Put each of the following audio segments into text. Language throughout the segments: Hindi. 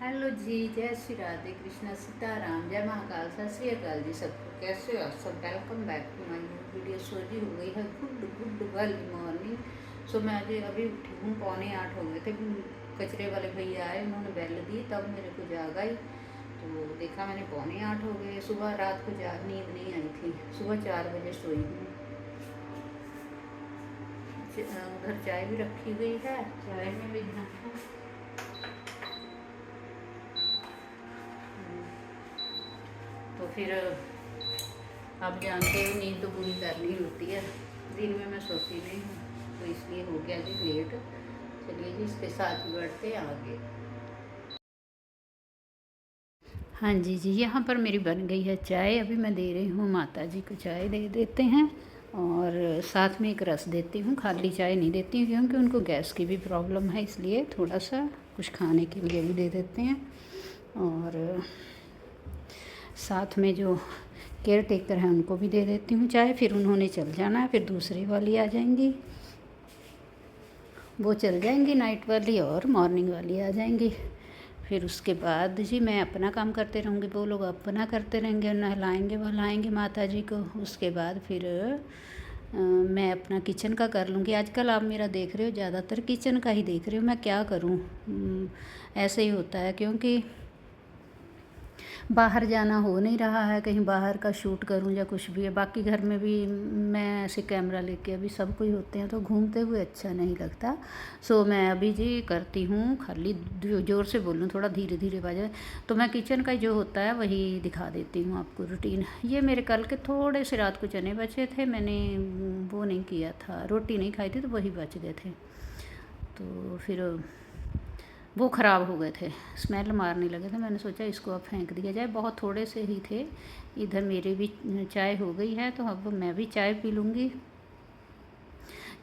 हेलो जी, जय श्री राधे कृष्णा सीताराम, जय महाकाल, सत श्री अकाल जी सबको। कैसे हो आप सब? Welcome back to my new video. सोजी हो गई है गुड गुड वाली मॉर्निंग। सो मैं अभी उठी हूँ, 7:45 हो गए थे। कचरे वाले भैया आए, उन्होंने बेल दी तब मेरे को जाग आई। तो देखा मैंने 7:45 हो गए। सुबह रात को नींद नहीं आई थी। सुबह 4 बजे सोई हूँ। उधर चाय भी रखी गई है, चाय में भी ध्यान है। तो फिर आप जानते हो नींद तो पूरी करनी होती है। दिन में मैं सोती नहीं हूँ, तो इसलिए हो गया जी लेट। चलिए जी, इसके साथ ही बढ़ते हैं आगे। हाँ जी जी, यहाँ पर मेरी बन गई है चाय। अभी मैं दे रही हूँ, माता जी को चाय दे देते हैं और साथ में एक रस देती हूँ। खाली चाय नहीं देती हूँ क्योंकि उनको गैस की भी प्रॉब्लम है, इसलिए थोड़ा सा कुछ खाने के लिए भी दे देते हैं। और साथ में जो केयर टेकर हैं उनको भी दे देती हूँ चाय। फिर उन्होंने चल जाना है, फिर दूसरी वाली आ जाएंगी, वो चल जाएंगी नाइट वाली, और मॉर्निंग वाली आ जाएंगी। फिर उसके बाद जी मैं अपना काम करते रहूँगी, वो लोग अपना करते रहेंगे, नहलाएंगे वहलाएंगे माता जी को। उसके बाद फिर मैं अपना किचन का कर लूँगी। आजकल आप मेरा देख रहे हो, ज़्यादातर किचन का ही देख रहे हो। मैं क्या करूँ, ऐसे ही होता है क्योंकि बाहर जाना हो नहीं रहा है। कहीं बाहर का शूट करूं या कुछ भी है। बाकी घर में भी मैं ऐसे कैमरा लेके, अभी सब कोई होते हैं तो घूमते हुए अच्छा नहीं लगता। सो मैं अभी जी करती हूँ, खाली ज़ोर से बोलूँ, थोड़ा धीरे धीरे बाजे। तो मैं किचन का जो होता है वही दिखा देती हूँ आपको रूटीन। ये मेरे कल के थोड़े से रात को चने बचे थे, मैंने वो नहीं किया था, रोटी नहीं खाई थी, तो वही बच गए थे। तो फिर वो ख़राब हो गए थे, स्मेल मारने लगे थे। मैंने सोचा इसको अब फेंक दिया जाए, बहुत थोड़े से ही थे। इधर मेरी भी चाय हो गई है, तो अब मैं भी चाय पी लूँगी।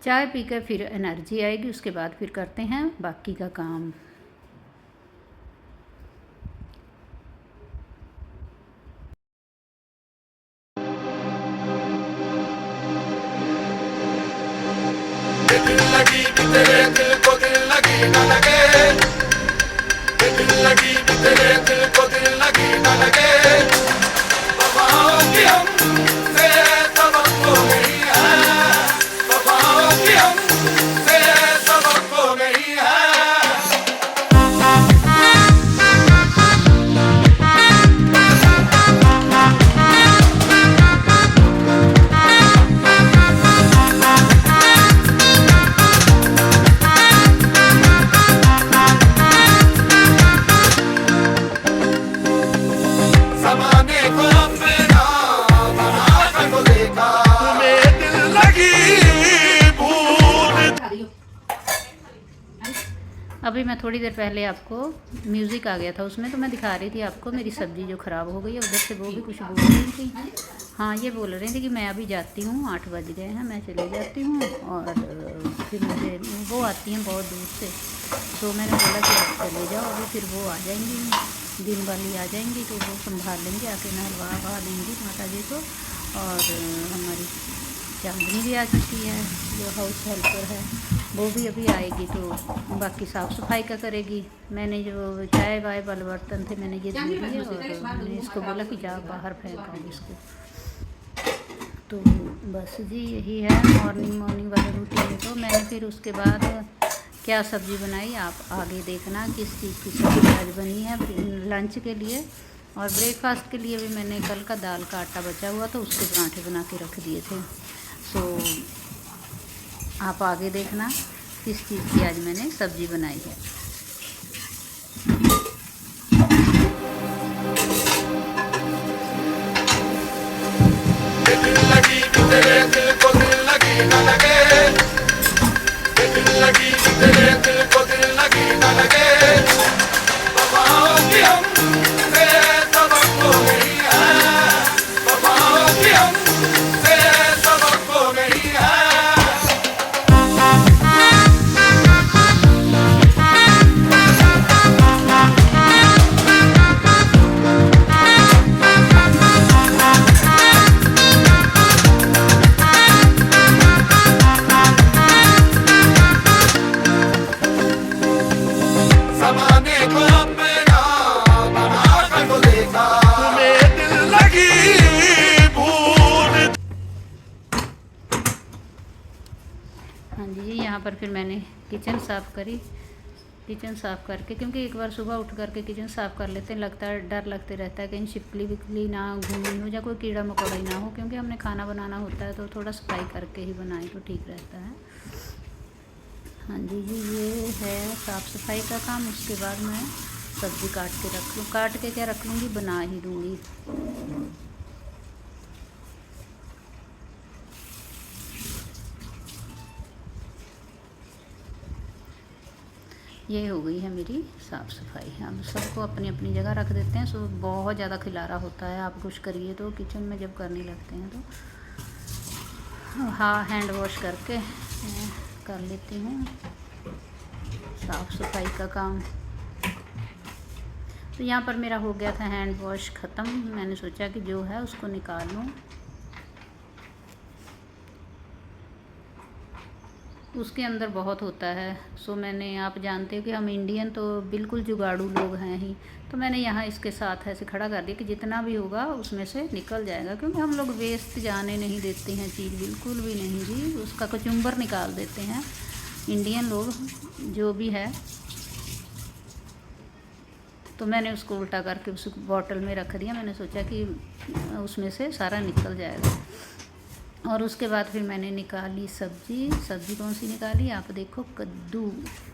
चाय पी कर फिर एनर्जी आएगी, उसके बाद फिर करते हैं बाकी का काम। दिल लगी कि तेरे दिल को दिल लगी न लगे, दिल लगी कि तेरे दिल को दिल लगी न लगे। वफाओं की हमसे सबक तो नहीं है, वफाओं की हमसे सबक तो नहीं है। ज़माने को अपना बना कर तो देखा, तुम्हें दिल लगी भूल। अभी मैं थोड़ी देर पहले आपको म्यूज़िक आ गया था उसमें, तो मैं दिखा रही थी आपको मेरी सब्ज़ी जो ख़राब हो गई है। उधर से वो भी कुछ बोल रही थी। हाँ, ये बोल रही थी कि मैं अभी जाती हूँ, 8 बज गए हैं, मैं चले जाती हूँ। और फिर मुझे वो आती हैं बहुत दूर से, तो मैंने बोला कि आप चले जाओ। अभी फिर वो आ जाएंगी, दिन वाली आ जाएंगी, तो वो संभाल लेंगे, आके नहलवा देंगी माता जी को। और हमारी चांदनी भी आ चुकी है, जो हाउस हेल्पर है, वो भी अभी आएगी, तो बाकी साफ़ सफाई का करेगी। मैंने जो चाय वाय वाले बर्तन थे मैंने ये धो दिए, और मैंने इसको बोला कि जा बाहर फेंक आओ इसको। तो बस जी यही है मॉर्निंग वाला रूटीन। तो मैंने फिर उसके बाद क्या सब्ज़ी बनाई आप आगे देखना, किस चीज़ की सब्ज़ी आज बनी है लंच के लिए। और ब्रेकफास्ट के लिए भी मैंने कल का दाल का आटा बचा हुआ था, उसके पराठे बना के रख दिए थे। सो आप आगे देखना किस चीज़ की आज मैंने सब्ज़ी बनाई है। दिल लगी कि तेरे दिल को दिल लगी न लगे, दिल लगी कि तेरे दिल को दिल लगी न लगे। वफाओं की हमसे सबक तो नहीं है, वफाओं की हमसे सबक तो नहीं है। पर फिर मैंने किचन साफ़ करी। किचन साफ़ करके, क्योंकि एक बार सुबह उठ करके किचन साफ़ कर लेते हैं, लगता है डर लगते रहता है कहीं छिपकली विपकली ना घूमी हो या कोई कीड़ा मकोड़ा ही ना हो, क्योंकि हमने खाना बनाना होता है तो थोड़ा सफाई करके ही बनाए तो ठीक रहता है। हाँ जी ये है साफ़ सफाई का काम। उसके बाद मैं सब्ज़ी काट के रख लूँ, काट के क्या रख लूँगी, बना ही दूँगी। ये हो गई है मेरी साफ़ सफाई। हम सबको अपनी अपनी जगह रख देते हैं। सो बहुत ज़्यादा खिलारा होता है, आप कुछ करिए तो किचन में जब करने लगते हैं तो हाँ हैंड वॉश करके कर लेती हूँ साफ़ सफाई का काम। तो यहाँ पर मेरा हो गया था हैंड वॉश ख़त्म। मैंने सोचा कि जो है उसको निकाल लूँ। उसके अंदर बहुत होता है। सो मैंने, आप जानते हो कि हम इंडियन तो बिल्कुल जुगाड़ू लोग हैं ही, तो मैंने यहाँ इसके साथ ऐसे खड़ा कर दिया कि जितना भी होगा उसमें से निकल जाएगा, क्योंकि हम लोग वेस्ट जाने नहीं देते हैं चीज़, बिल्कुल भी नहीं जी। उसका कचुम्बर निकाल देते हैं इंडियन लोग जो भी है। तो मैंने उसको उल्टा करके उस बॉटल में रख दिया। मैंने सोचा कि उसमें से सारा निकल जाएगा। और उसके बाद फिर मैंने निकाली सब्ज़ी। सब्ज़ी कौन सी निकाली, आप देखो, कद्दू,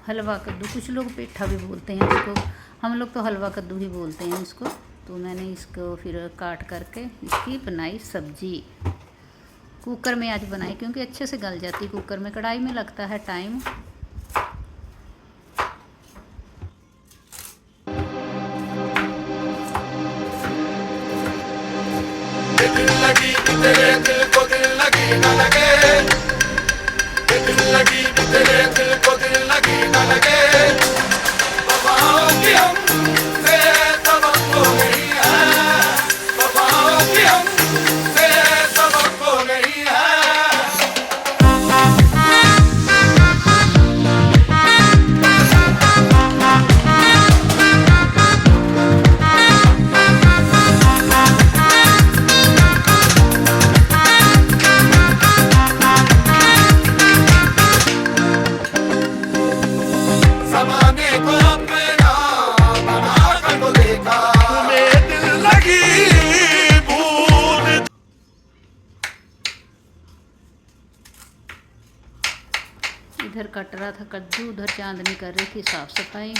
हलवा कद्दू। कुछ लोग पेठा भी बोलते हैं इसको, हम लोग तो हलवा कद्दू ही बोलते हैं इसको। तो मैंने इसको फिर काट करके इसकी बनाई सब्ज़ी। कुकर में आज बनाई, क्योंकि अच्छे से गल जाती कुकर में, कढ़ाई में लगता है टाइम। दिल लगी कि तेरे दिल को दिल लगी न लगे, दिल लगी कि तेरे दिल को दिल लगी न लगे। वफाओं की हमसे तवक्को नहीं है, वफाओं की हमसे तवक्को नहीं है। ज़माने को अपना बना कर तो देखा, तुम्हें दिल लगी बूंद। इधर कट रहा था कद्दू, उधर चांदनी कर रही थी साफ़ सफाई।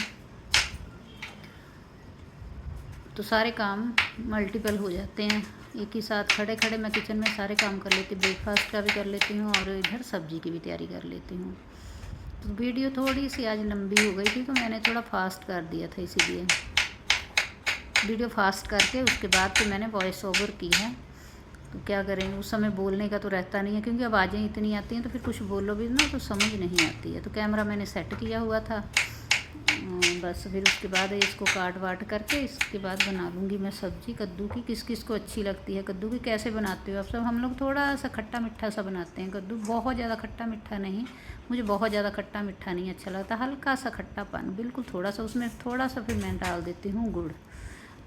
तो सारे काम मल्टीपल हो जाते हैं एक ही साथ। खड़े खड़े मैं किचन में सारे काम कर लेती, ब्रेकफास्ट का भी कर लेती हूँ और इधर सब्ज़ी की भी तैयारी कर लेती हूँ। तो वीडियो थोड़ी सी आज लंबी हो गई थी, तो मैंने थोड़ा फास्ट कर दिया था, इसीलिए वीडियो फास्ट करके उसके बाद फिर मैंने वॉइस ओवर की है। तो क्या करें, उस समय बोलने का तो रहता नहीं है, क्योंकि आवाज़ें इतनी आती हैं तो फिर कुछ बोलो भी ना तो समझ नहीं आती है। तो कैमरा मैंने सेट किया हुआ था, बस फिर उसके बाद इसको काट वाट करके इसके बाद बना लूँगी मैं सब्ज़ी कद्दू की। किस किस को अच्छी लगती है कद्दू की, कैसे बनाते हो आप सब। हम लोग थोड़ा सा खट्टा मीठा सा बनाते हैं कद्दू, बहुत ज़्यादा खट्टा मीठा नहीं। मुझे बहुत ज़्यादा खट्टा मीठा नहीं अच्छा लगता, हल्का सा खट्टापन, बिल्कुल थोड़ा सा। उसमें थोड़ा सा फिर मैं डाल देती हूँ गुड़,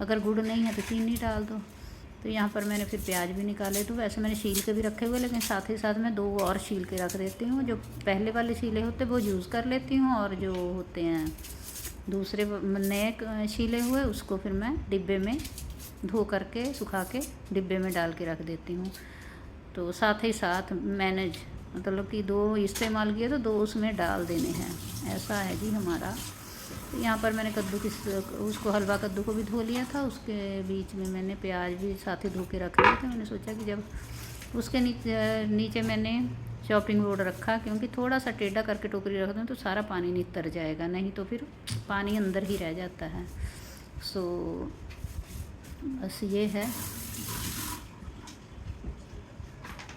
अगर गुड़ नहीं है तो चीनी डाल दो। तो यहाँ पर मैंने फिर प्याज भी निकाले। तो वैसे मैंने छील के भी रखे हुए, लेकिन साथ ही साथ मैं 2 और छील के रख देती हूँ। जो पहले वाले छीले होते वो यूज़ कर लेती हूँ, और जो होते हैं दूसरे नए छीले हुए उसको फिर मैं डिब्बे में धो करके सुखा के डिब्बे में डाल के रख देती हूँ। तो साथ ही साथ मैंने मतलब कि 2 इस्तेमाल किए तो 2 उसमें डाल देने हैं, ऐसा है जी हमारा। तो यहाँ पर मैंने कद्दू की उसको हलवा कद्दू को भी धो लिया था, उसके बीच में मैंने प्याज भी साथ ही धो के रख लिए थे। मैंने सोचा कि जब उसके नीचे मैंने चॉपिंग बोर्ड रखा, क्योंकि थोड़ा सा टेढ़ा करके टोकरी रख दूँ तो सारा पानी नितर जाएगा, नहीं तो फिर पानी अंदर ही रह जाता है। सो बस ये है।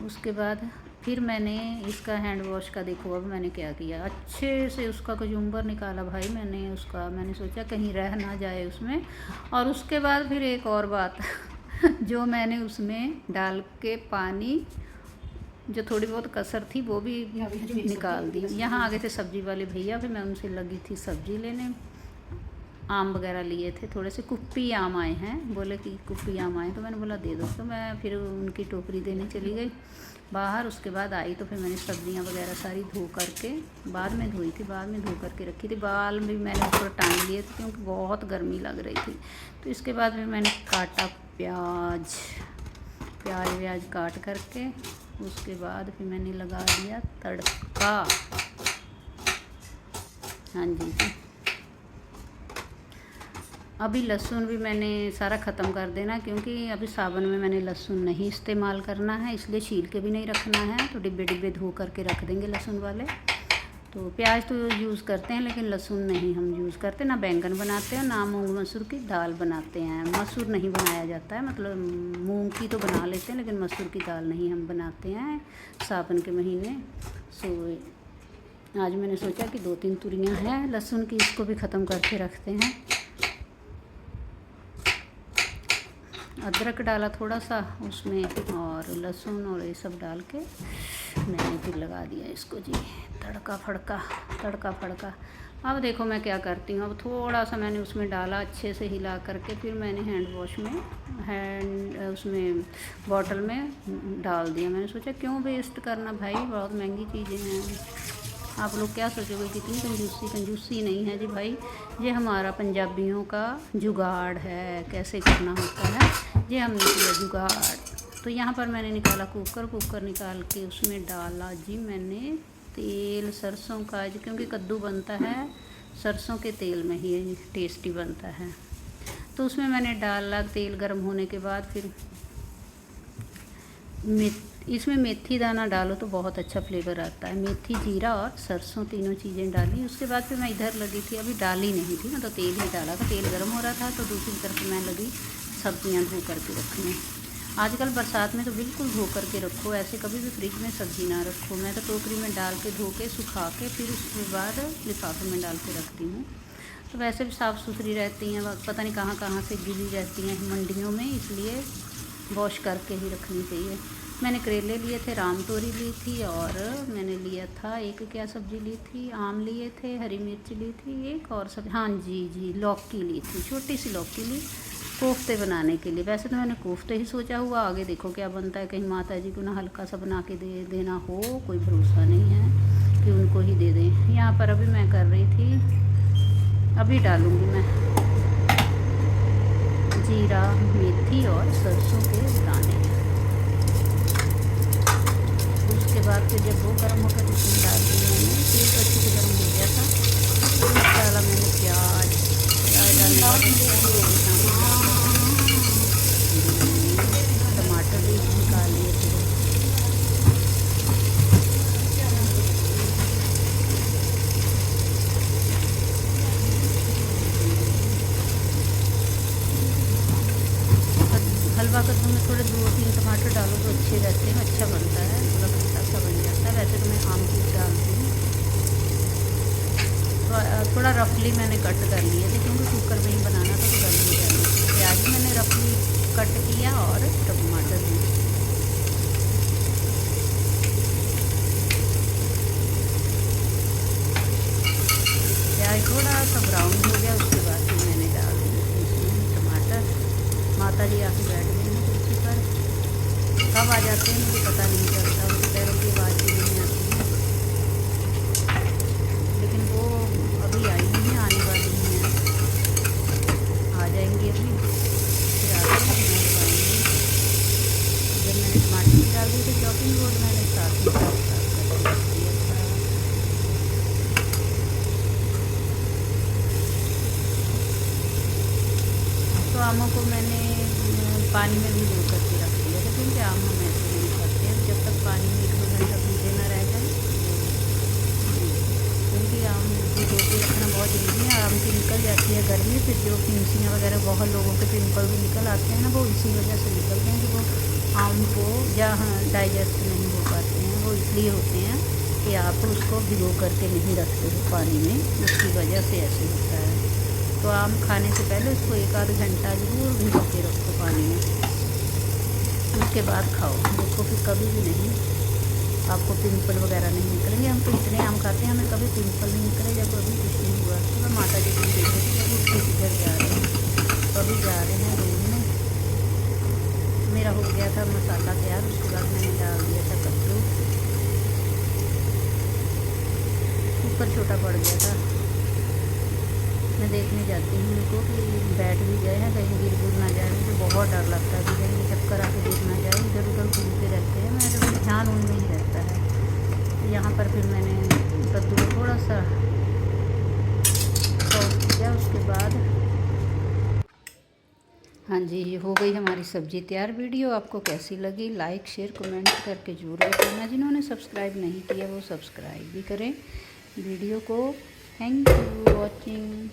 उसके बाद फिर मैंने इसका हैंड वॉश का देखो, अब मैंने क्या किया, अच्छे से उसका कचुम्बर निकाला भाई मैंने उसका। मैंने सोचा कहीं रह ना जाए उसमें। और उसके बाद फिर एक और बात जो मैंने उसमें डाल के पानी, जो थोड़ी बहुत कसर थी वो भी निकाल दी। यहाँ आ गए थे सब्ज़ी वाले भैया, फिर मैं उनसे लगी थी सब्ज़ी लेने। आम वगैरह लिए थे, थोड़े से कुप्पी आम आए हैं, बोले कि कुप्पी आम आए, तो मैंने बोला दे दो, तो मैं फिर उनकी टोकरी देने चली गई बाहर। उसके बाद आई तो फिर मैंने सब्जियां वगैरह सारी धो करके, बाद में धोई थी, बाद में धो करके रखी थी। बाल भी मैंने थोड़ा टांग लिए थे क्योंकि बहुत गर्मी लग रही थी। तो इसके बाद में मैंने काटा प्याज व्याज काट करके, उसके बाद फिर मैंने लगा दिया तड़का। हाँ जी। अभी लहसुन भी मैंने सारा ख़त्म कर देना, क्योंकि अभी सावन में मैंने लहसुन नहीं इस्तेमाल करना है, इसलिए छील के भी नहीं रखना है। तो डिब्बे डिब्बे धो करके रख देंगे लहसुन वाले। तो प्याज तो यूज़ करते हैं, लेकिन लहसुन नहीं हम यूज़ करते, ना बैंगन बनाते हैं, ना मूंग मसूर की दाल बनाते हैं। मसूर नहीं बनाया जाता है, मतलब मूंग की तो बना लेते हैं, लेकिन मसूर की दाल नहीं हम बनाते हैं सावन के महीने। सो आज मैंने सोचा कि 2-3 तुरियाँ हैं लहसुन की, इसको भी ख़त्म करके रखते हैं। अदरक डाला थोड़ा सा उसमें, और लहसुन और ये सब डाल के मैंने फिर लगा दिया इसको जी तड़का फड़का। अब देखो मैं क्या करती हूँ, अब थोड़ा सा मैंने उसमें डाला, अच्छे से हिला करके फिर मैंने उसमें बॉटल में डाल दिया। मैंने सोचा क्यों वेस्ट करना भाई, बहुत महंगी चीज़ें हैं। आप लोग क्या सोचोगे, कितनी कंजूसी नहीं है जी भाई। ये हमारा पंजाबियों का जुगाड़ है, कैसे करना होता है, ये हमने किया जुगाड़। तो यहाँ पर मैंने निकाला कुकर निकाल के उसमें डाला जी मैंने तेल सरसों का, क्योंकि कद्दू बनता है सरसों के तेल में ही टेस्टी बनता है। तो उसमें मैंने डाला, तेल गर्म होने के बाद फिर इसमें मेथी दाना डालो तो बहुत अच्छा फ्लेवर आता है। मेथी, जीरा और सरसों तीनों चीज़ें डाली। उसके बाद फिर मैं इधर लगी थी, अभी डाली नहीं थी, मैं तो तेल ही डाला था, तेल गर्म हो रहा था। तो दूसरी तरफ मैं लगी सब्जियां धो करके रखने। आजकल बरसात में तो बिल्कुल धो करके रखो, ऐसे कभी भी फ्रिज में सब्ज़ी ना रखो। मैं तो टोकरी में डाल के धो के सुखा के फिर उसके बाद लिफाफे में डाल के रखती हूँ। तो वैसे भी साफ़ सुथरी रहती हैं, पता नहीं कहाँ से गिरी रहती हैं मंडियों में, इसलिए वॉश करके ही रखनी चाहिए। मैंने करेले लिए थे, राम तोरी ली थी, और मैंने लिया था एक क्या सब्ज़ी ली थी, आम लिए थे, हरी मिर्च ली थी एक, और सब हाँ जी लौकी ली थी, छोटी सी लौकी ली कोफ्ते बनाने के लिए। वैसे तो मैंने कोफ्ते ही सोचा हुआ, आगे देखो क्या बनता है, कहीं माता जी को ना हल्का सा बना के देना हो, कोई भरोसा नहीं है कि उनको ही दे दें। यहाँ पर अभी मैं कर रही थी, अभी डालूँगी मैं जीरा, मेथी और सरसों के दाने। उसके बाद फिर जब वो गर्म होकर उसमें डाल दी मैंने, तेल तो अच्छे से गर्म हो गया था, फिर डाला मैंने प्याज डालने टमाटर भी निकाल लिए थे। हलवा कद्दू में थोड़े 2-3 टमाटर डालो तो अच्छे रहते हैं, अच्छा बनता है, थोड़ा खट्टा सा बन जाता है। वैसे तो मैं आम की डालती हूँ, तो थोड़ा रफली मैंने कट कर लिए थे, क्योंकि कुकर में ही बनाना था तो जल्दी करना। प्याज भी मैंने रफली कट किया और टमाटर भी। प्याज थोड़ा सा ब्राउन हो गया, उसके बाद फिर मैंने डाल दिया इसमें टमाटर। माता जी आके बैठ गई हैं कुर्सी पर, कब आ जाते हैं मुझे पता नहीं चलता, उनके पैरों की आवाज़ भी नहीं आती है, लेकिन वो अभी आई नहीं है, आने वाली नहीं है, आ जाएंगी अभी, फिर आके आएंगी। जब मैंने टमाटर भी डाल दिए थे चॉपिंग बोर्ड, मैंने साथ में साफ करके रख दिया था। तो आमों को मैंने पानी में भी धो करके रख दिया था, क्योंकि आम हम ऐसे नहीं खाते हैं जब तक पानी में 1-2 घंटा भीगे ना रह जाए, क्योंकि आम भिगो के रखना बहुत ज़रूरी है। आम की निकल जाती है गर्मी, फिर जो फिंसियाँ वगैरह बहुत लोगों के पिंपल भी निकल आते हैं ना, वो इसी वजह से निकलते हैं कि वो आम को जहाँ डाइजेस्ट नहीं हो पाते हैं, वो इसलिए होते हैं कि आप उसको भिगो करके नहीं रखते हो पानी में, उसकी वजह से ऐसे होता है। तो आम खाने से पहले उसको 1-आध घंटा ज़रूर भिगो के रखो पानी में, उसके बाद खाओ, देखो फिर कभी भी नहीं आपको पिंपल वगैरह नहीं निकलेंगे। हम तो इतने आम खाते हैं, हमें कभी पिंपल नहीं निकले। जब अभी कुछ नहीं हुआ तो मैं माता जी को देख रही थी, जब उठे किधर जा रहे हैं, तो अभी जा रहे हैं रूम में। मेरा हो गया था मसाला तैयार, उसके बाद मैंने डाल दिया था कद्दू, ऊपर छोटा पड़ गया था। मैं देखने जाती हूँ उनको कि बैठ भी गए हैं, कहीं गिर गुर ना जाए। मुझे बहुत डर लगता है कि कहीं चक्कर आके गिर ना जाए। इधर उधर घूमते रहते हैं, मेरा ध्यान उनमें ही रहता है। यहाँ पर फिर मैंने कद्दू को थोड़ा सा सॉस किया, उसके बाद हाँ जी, ये हो गई हमारी सब्ज़ी तैयार। वीडियो आपको कैसी लगी लाइक शेयर कमेंट करके ज़रूर बताना। जिन्होंने सब्सक्राइब नहीं किया वो सब्सक्राइब भी करें वीडियो को। Thank you watching.